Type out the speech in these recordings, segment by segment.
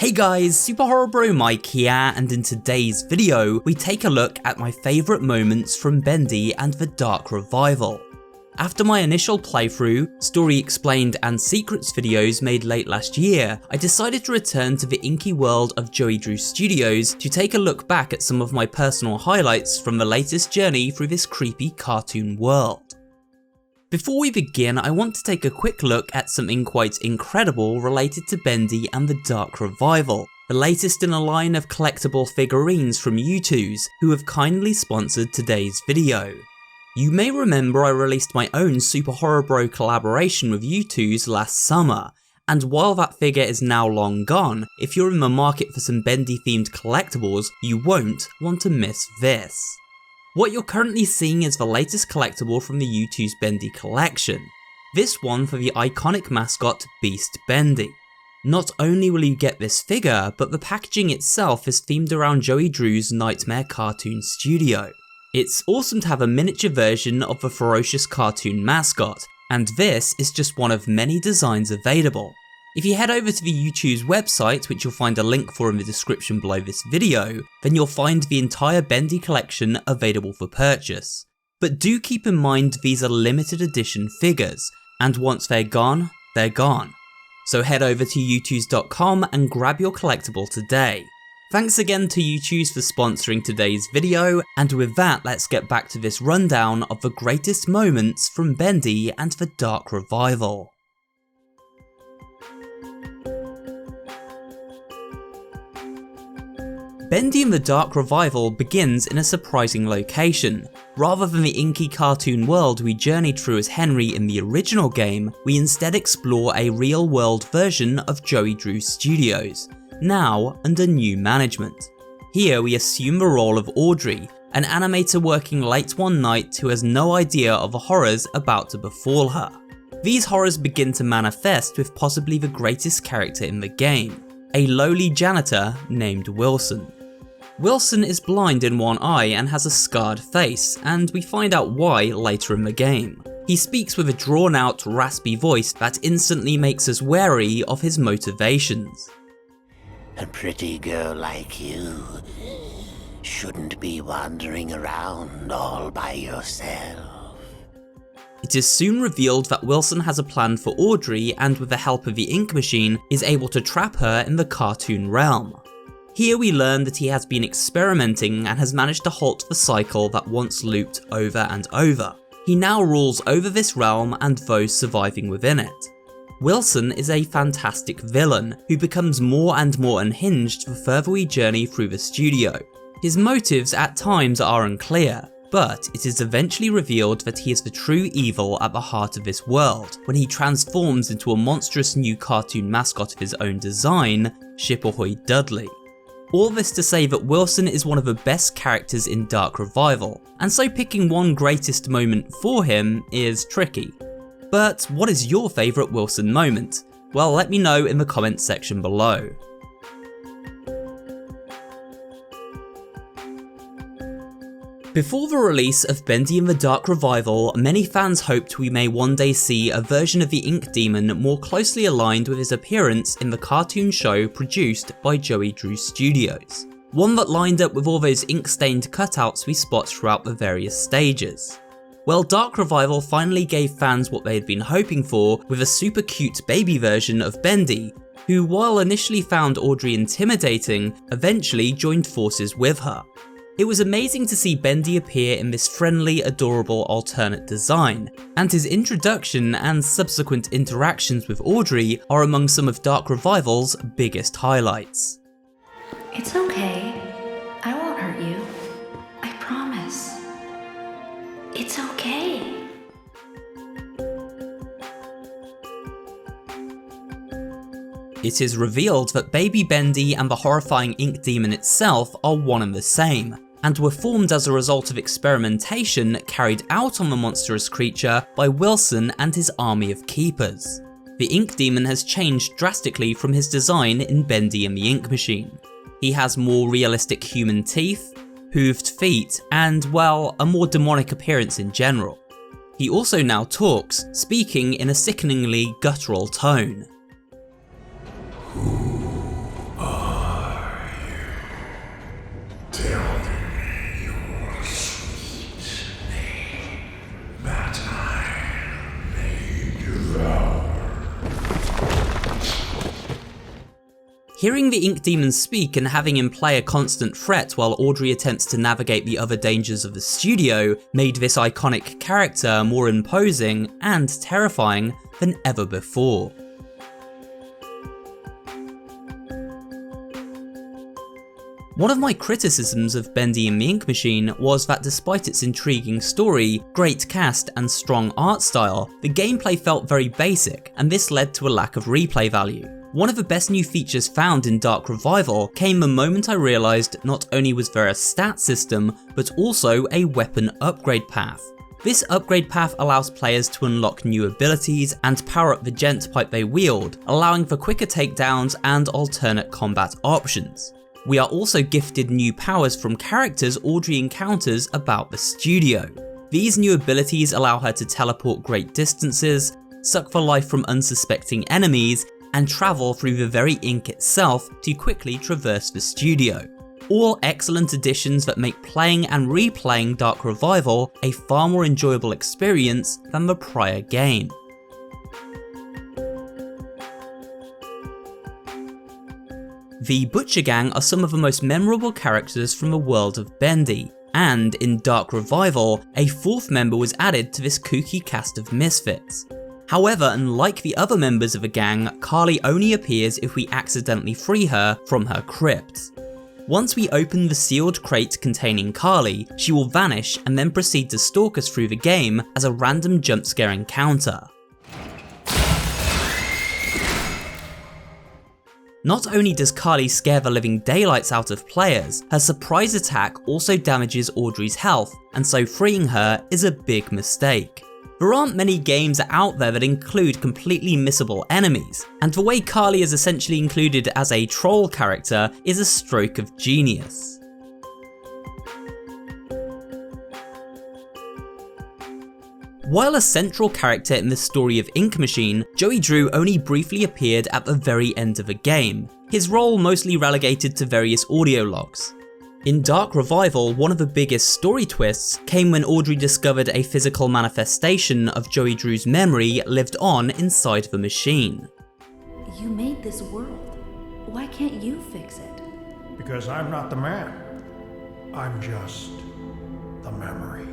Hey guys, SuperHorrorBro Mike here, and in today's video, we take a look at my favourite moments from Bendy and the Dark Revival. After my initial playthrough, story explained and secrets videos made late last year, I decided to return to the inky world of Joey Drew Studios to take a look back at some of my personal highlights from the latest journey through this creepy cartoon world. Before we begin, I want to take a quick look at something quite incredible related to Bendy and the Dark Revival, the latest in a line of collectible figurines from AUDREY'S, who have kindly sponsored today's video. You may remember I released my own SuperHorrorBro collaboration with AUDREY'S last summer, and while that figure is now long gone, if you're in the market for some Bendy themed collectibles, you won't want to miss this. What you're currently seeing is the latest collectible from the AUDREY'S Bendy collection, this one for the iconic mascot Beast Bendy. Not only will you get this figure, but the packaging itself is themed around Joey Drew's Nightmare cartoon studio. It's awesome to have a miniature version of the ferocious cartoon mascot, and this is just one of many designs available. If you head over to the AUDREY'S website, which you'll find a link for in the description below this video, then you'll find the entire Bendy collection available for purchase. But do keep in mind these are limited edition figures, and once they're gone, they're gone. So head over to audreys.com and grab your collectible today. Thanks again to AUDREY'S for sponsoring today's video, and with that let's get back to this rundown of the greatest moments from Bendy and the Dark Revival. Bendy and the Dark Revival begins in a surprising location. Rather than the inky cartoon world we journeyed through as Henry in the original game, we instead explore a real-world version of Joey Drew Studios, now under new management. Here we assume the role of Audrey, an animator working late one night who has no idea of the horrors about to befall her. These horrors begin to manifest with possibly the greatest character in the game, a lowly janitor named Wilson. Wilson is blind in one eye and has a scarred face, and we find out why later in the game. He speaks with a drawn out, raspy voice that instantly makes us wary of his motivations. A pretty girl like you shouldn't be wandering around all by yourself. It is soon revealed that Wilson has a plan for Audrey, and with the help of the ink machine is able to trap her in the cartoon realm. Here we learn that he has been experimenting and has managed to halt the cycle that once looped over and over. He now rules over this realm and those surviving within it. Wilson is a fantastic villain who becomes more and more unhinged the further we journey through the studio. His motives at times are unclear, but it is eventually revealed that he is the true evil at the heart of this world when he transforms into a monstrous new cartoon mascot of his own design, Ship Ahoy Dudley. All this to say that Wilson is one of the best characters in Dark Revival, and so picking one greatest moment for him is tricky. But what is your favourite Wilson moment? Well, let me know in the comments section below. Before the release of Bendy and the Dark Revival, many fans hoped we may one day see a version of the Ink Demon more closely aligned with his appearance in the cartoon show produced by Joey Drew Studios. One that lined up with all those ink-stained cutouts we spot throughout the various stages. Well, Dark Revival finally gave fans what they had been hoping for with a super cute baby version of Bendy, who while initially found Audrey intimidating, eventually joined forces with her. It was amazing to see Bendy appear in this friendly, adorable alternate design, and his introduction and subsequent interactions with Audrey are among some of Dark Revival's biggest highlights. It's okay. I won't hurt you. I promise. It's okay. It is revealed that Baby Bendy and the horrifying Ink Demon itself are one and the same, and were formed as a result of experimentation carried out on the monstrous creature by Wilson and his army of keepers. The Ink Demon has changed drastically from his design in Bendy and the Ink Machine. He has more realistic human teeth, hooved feet, and, well, a more demonic appearance in general. He also now talks, speaking in a sickeningly guttural tone. Who are Hearing the ink demon speak and having him play a constant threat while Audrey attempts to navigate the other dangers of the studio made this iconic character more imposing and terrifying than ever before. One of my criticisms of Bendy and the Ink Machine was that despite its intriguing story, great cast and strong art style, the gameplay felt very basic, and this led to a lack of replay value. One of the best new features found in Dark Revival came the moment I realised not only was there a stat system, but also a weapon upgrade path. This upgrade path allows players to unlock new abilities and power up the gent pipe they wield, allowing for quicker takedowns and alternate combat options. We are also gifted new powers from characters Audrey encounters about the studio. These new abilities allow her to teleport great distances, suck the life from unsuspecting enemies, and travel through the very ink itself to quickly traverse the studio. All excellent additions that make playing and replaying Dark Revival a far more enjoyable experience than the prior game. The Butcher Gang are some of the most memorable characters from the world of Bendy, and in Dark Revival, a fourth member was added to this kooky cast of misfits. However, unlike the other members of the gang, Carly only appears if we accidentally free her from her crypt. Once we open the sealed crate containing Carly, she will vanish and then proceed to stalk us through the game as a random jump scare encounter. Not only does Carly scare the living daylights out of players, her surprise attack also damages Audrey's health, and so freeing her is a big mistake. There aren't many games out there that include completely missable enemies, and the way Carly is essentially included as a troll character is a stroke of genius. While a central character in the story of Ink Machine, Joey Drew only briefly appeared at the very end of the game, his role mostly relegated to various audio logs. In Dark Revival, one of the biggest story twists came when Audrey discovered a physical manifestation of Joey Drew's memory lived on inside the machine. You made this world. Why can't you fix it? Because I'm not the man. I'm just the memory.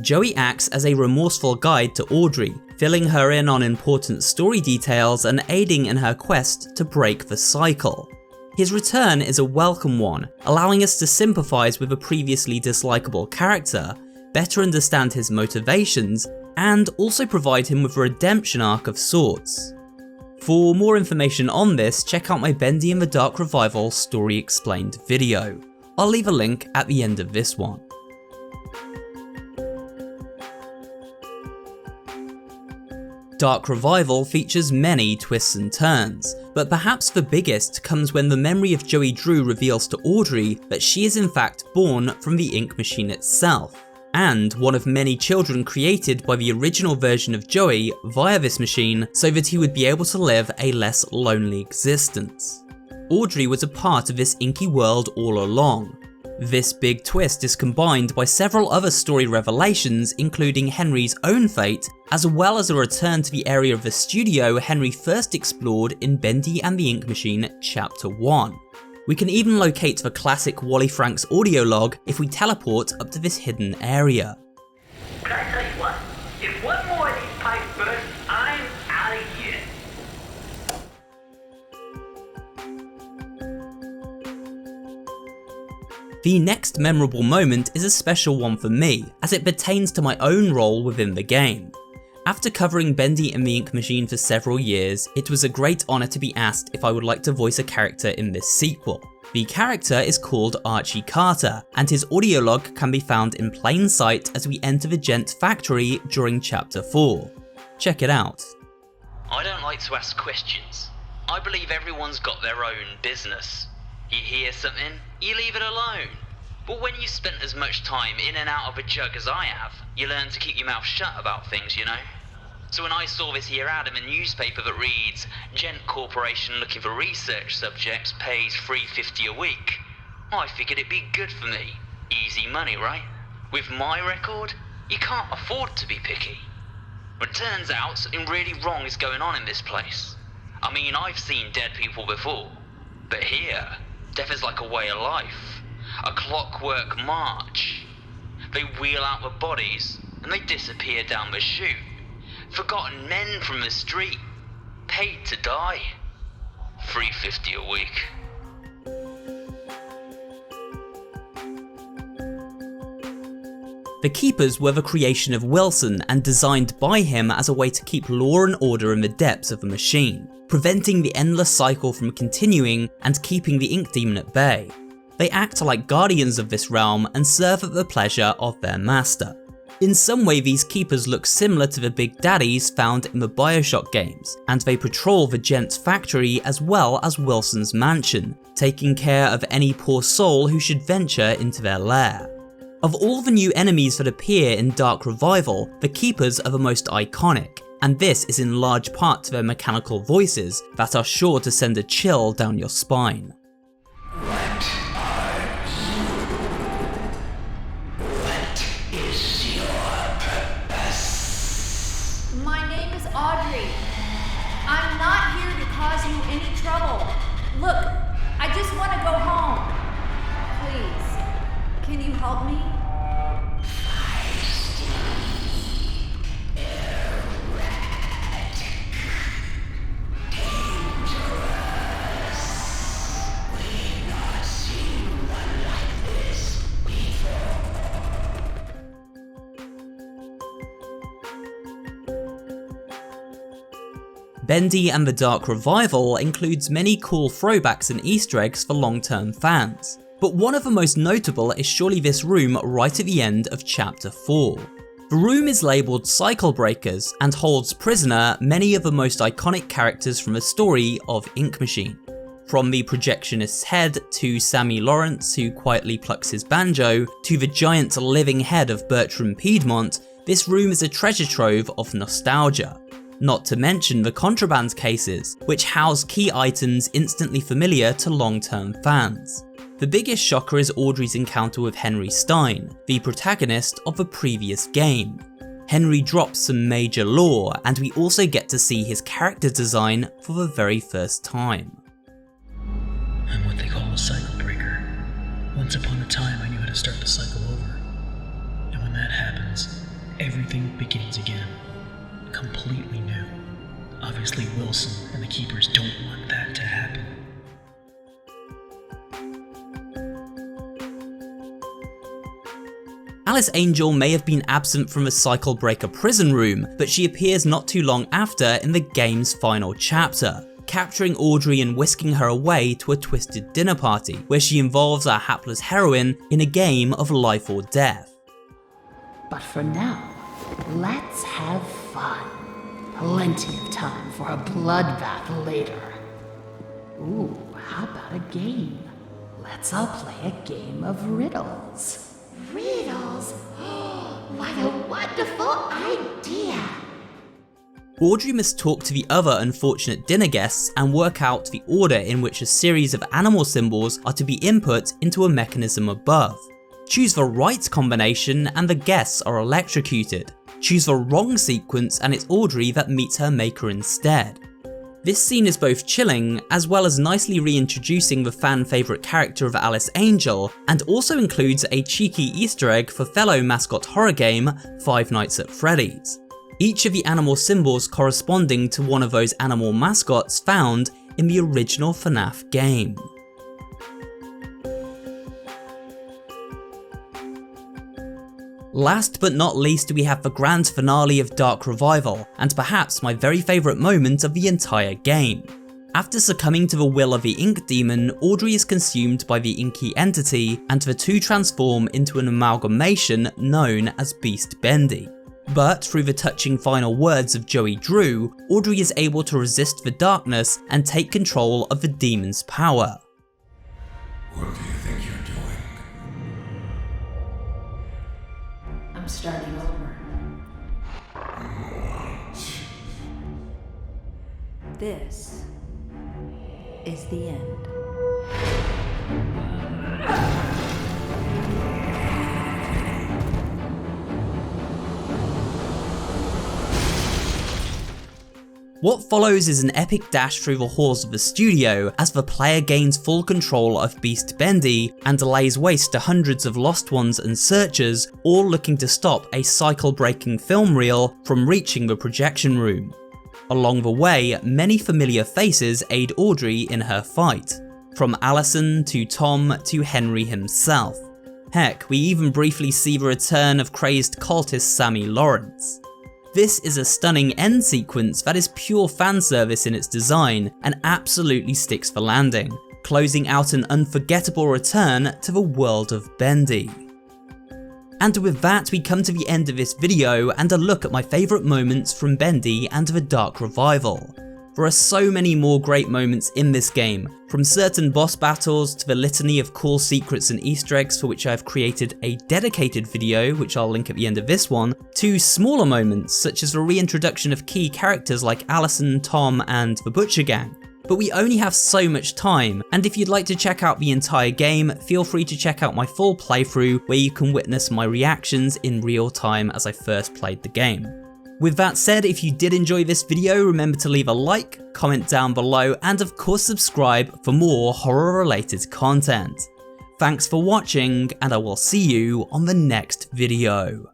Joey acts as a remorseful guide to Audrey, filling her in on important story details and aiding in her quest to break the cycle. His return is a welcome one, allowing us to sympathise with a previously dislikable character, better understand his motivations, and also provide him with a redemption arc of sorts. For more information on this, check out my Bendy and the Dark Revival Story Explained video. I'll leave a link at the end of this one. Dark Revival features many twists and turns, but perhaps the biggest comes when the memory of Joey Drew reveals to Audrey that she is in fact born from the Ink Machine itself, and one of many children created by the original version of Joey via this machine so that he would be able to live a less lonely existence. Audrey was a part of this inky world all along. This big twist is combined by several other story revelations, including Henry's own fate, as well as a return to the area of the studio Henry first explored in Bendy and the Ink Machine Chapter 1. We can even locate the classic Wally Franks audio log if we teleport up to this hidden area. Can I tell you what? If one more of these pipes burst, I'm out of here. The next memorable moment is a special one for me, as it pertains to my own role within the game. After covering Bendy and the Ink Machine for several years, it was a great honour to be asked if I would like to voice a character in this sequel. The character is called Archie Carter, and his audio log can be found in plain sight as we enter the Gent factory during Chapter 4. Check it out. I don't like to ask questions. I believe everyone's got their own business. You hear something, you leave it alone. But when you've spent as much time in and out of a jug as I have, you learn to keep your mouth shut about things, you know? So when I saw this here ad in the newspaper that reads, Gent Corporation looking for research subjects pays $3.50 a week, I figured it'd be good for me. Easy money, right? With my record, you can't afford to be picky. But turns out something really wrong is going on in this place. I mean, I've seen dead people before, but here, death is like a way of life. A clockwork march. They wheel out the bodies, and they disappear down the chute. Forgotten men from the street, paid to die. $3.50 a week. The Keepers were the creation of Wilson and designed by him as a way to keep law and order in the depths of the machine, preventing the endless cycle from continuing and keeping the ink demon at bay. They act like guardians of this realm and serve at the pleasure of their master. In some way, these Keepers look similar to the Big Daddies found in the Bioshock games, and they patrol the Gent's factory as well as Wilson's mansion, taking care of any poor soul who should venture into their lair. Of all the new enemies that appear in Dark Revival, the Keepers are the most iconic, and this is in large part to their mechanical voices that are sure to send a chill down your spine. What is your purpose? My name is Audrey. I'm not here to cause you any trouble. Look, I just want to go home. Please, can you help me? Bendy and the Dark Revival includes many cool throwbacks and Easter eggs for long-term fans, but one of the most notable is surely this room right at the end of Chapter 4. The room is labelled Cycle Breakers and holds prisoner many of the most iconic characters from the story of Ink Machine. From the projectionist's head to Sammy Lawrence, who quietly plucks his banjo, to the giant living head of Bertram Piedmont, this room is a treasure trove of nostalgia. Not to mention the contraband cases, which house key items instantly familiar to long-term fans. The biggest shocker is Audrey's encounter with Henry Stein, the protagonist of the previous game. Henry drops some major lore, and we also get to see his character design for the very first time. I'm what they call a cycle breaker. Once upon a time I knew how to start the cycle over. And when that happens, everything begins again. Completely new. Obviously Wilson and the Keepers don't want that to happen. Alice Angel may have been absent from the Cycle Breaker prison room, but she appears not too long after in the game's final chapter, capturing Audrey and whisking her away to a twisted dinner party, where she involves our hapless heroine in a game of life or death. But for now, let's have fun. Plenty of time for a bloodbath later. Ooh, how about a game? Let's all play a game of riddles. Riddles? What a wonderful idea! Audrey must talk to the other unfortunate dinner guests and work out the order in which a series of animal symbols are to be input into a mechanism above. Choose the right combination and the guests are electrocuted. Choose the wrong sequence and it's Audrey that meets her maker instead. This scene is both chilling, as well as nicely reintroducing the fan favourite character of Alice Angel, and also includes a cheeky Easter egg for fellow mascot horror game Five Nights at Freddy's. Each of the animal symbols corresponding to one of those animal mascots found in the original FNAF game. Last but not least, we have the grand finale of Dark Revival, and perhaps my very favourite moment of the entire game. After succumbing to the will of the Ink Demon, Audrey is consumed by the inky entity, and the two transform into an amalgamation known as Beast Bendy. But through the touching final words of Joey Drew, Audrey is able to resist the darkness and take control of the demon's power. What do you think you're doing? I'm starting over. This is the end. What follows is an epic dash through the halls of the studio as the player gains full control of Beast Bendy and lays waste to hundreds of lost ones and searchers, all looking to stop a cycle-breaking film reel from reaching the projection room. Along the way, many familiar faces aid Audrey in her fight, from Allison to Tom to Henry himself. Heck, we even briefly see the return of crazed cultist Sammy Lawrence. This is a stunning end sequence that is pure fanservice in its design and absolutely sticks the landing, closing out an unforgettable return to the world of Bendy. And with that, we come to the end of this video and a look at my favourite moments from Bendy and the Dark Revival. There are so many more great moments in this game, from certain boss battles to the litany of cool secrets and Easter eggs for which I've created a dedicated video, which I'll link at the end of this one, to smaller moments such as the reintroduction of key characters like Allison, Tom and the Butcher Gang. But we only have so much time, and if you'd like to check out the entire game, feel free to check out my full playthrough where you can witness my reactions in real time as I first played the game. With that said, if you did enjoy this video, remember to leave a like, comment down below, and of course subscribe for more horror related content. Thanks for watching, and I will see you on the next video.